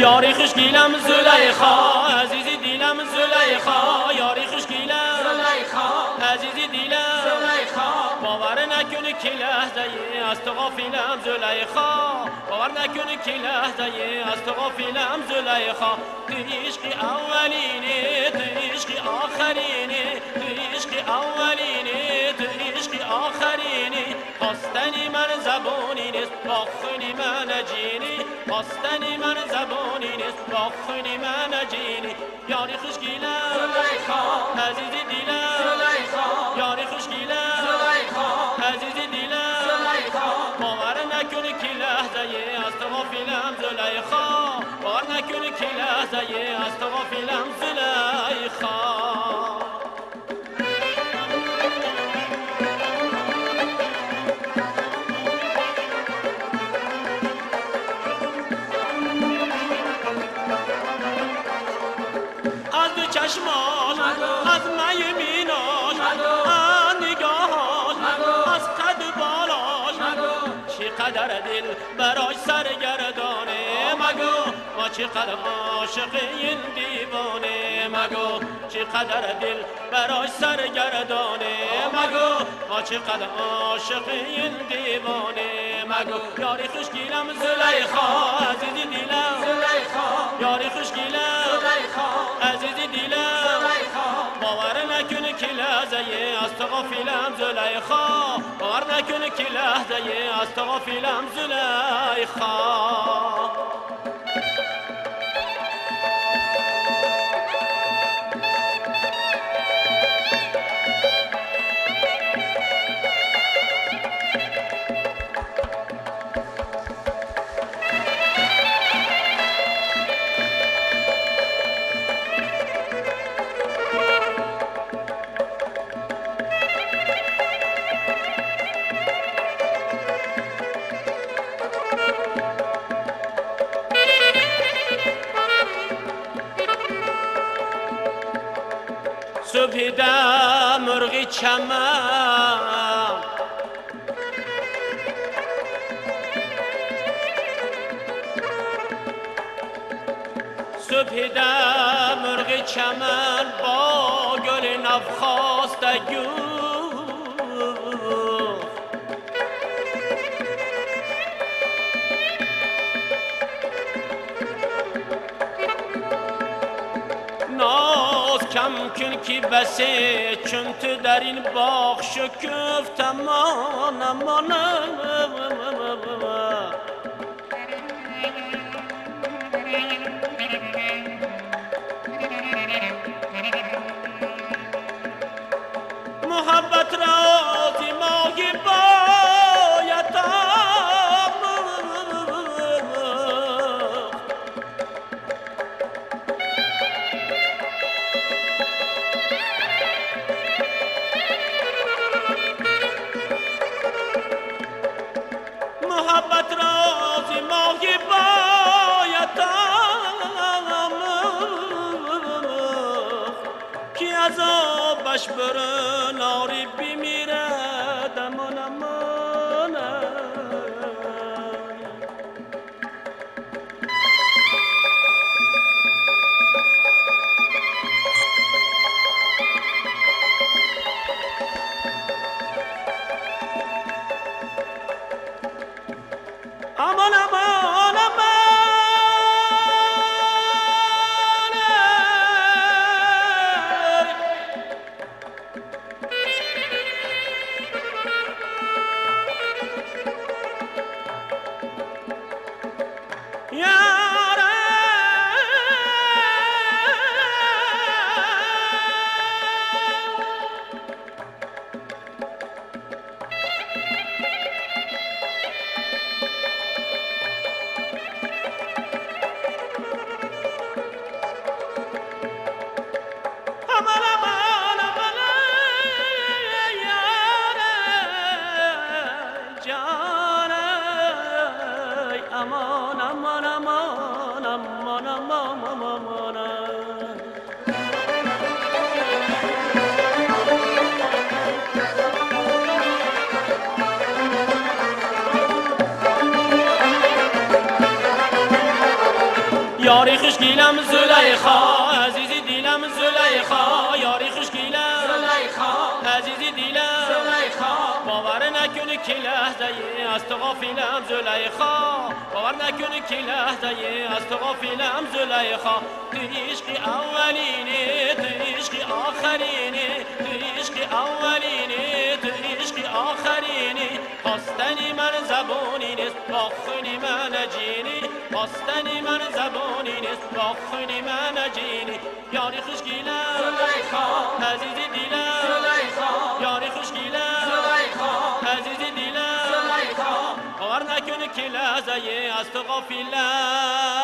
یاری خوشگیلم زلیخا عزیزی دیلم زلیخا یاری خوشگیلم زلیخا عزیزی دیلم زلیخا باور نکنی که لحظه از تو غافلم زلیخا باور نکنی که لحظه از تو غافلم زلیخا تو عشق اولینی تو عشق آخرینی تو عشق اولینی تو عشق آخرینی خواستنی من زبانی نیست با خونی من جینی خواستنی من زبانی نیست با خونی من جینی یاری خوشگیلم زلیخا عزیزی دیلم زلیخا یاری خوشگیلم زلیخا عزیزی دیلم زلیخا باور نکنی که لحظه از تو غافلم زلیخا باور نکنی که لحظه از تو غافلم زلیخا چشماش از میمیناش از نگاهاش از قد بالاش چقدر دل براش سرگردانه مگو ما چقدر عاشق این دیوانه مگو چقدر دل براش سرگردانه مگو ما چقدر عاشق این دیوانه مگو یاری خوشگیلم زلیخا عزیزی دیلم زلیخا یاری خوشگیلم زلیخا عزیزی دیلم باور نکنی که لحظه از تو غافلم زلیخا باور نکنی که لحظه از تو غافلم زلیخا صبح ده مرغی چمن صبح ده مرغی چمن با گل نوخاسته کم کن که بسه چون تو در این باغ شکفت امان امان محبت را زیمای باید محبت را زیمای باید که عذابش بره ناری بمیره دمان امان aman aman aman یاری خوشگیلم زلیخا عزیزی دیلم زلیخا یاری خوشگیلم زلیخا عزیزی دیلم زلیخا باور نکنی که لحظه از تو غافلم زلیخا باور نکنی که لحظه از تو غافلم زلیخا تو عشق اولینه تو عشق آخرینه تو عشق اولینه تو عشق آخرینه خواستنی من زبانی نیست با خونی من جینی خواستنی من زبانی نیست با خونی من جینی یاری خوشگیلم زلیخا عزیزی دیلم زلیخا یاری خوشگیلم زلیخا عزیزی دیلم زلیخا باور نکنی که لحظه از تو غافلم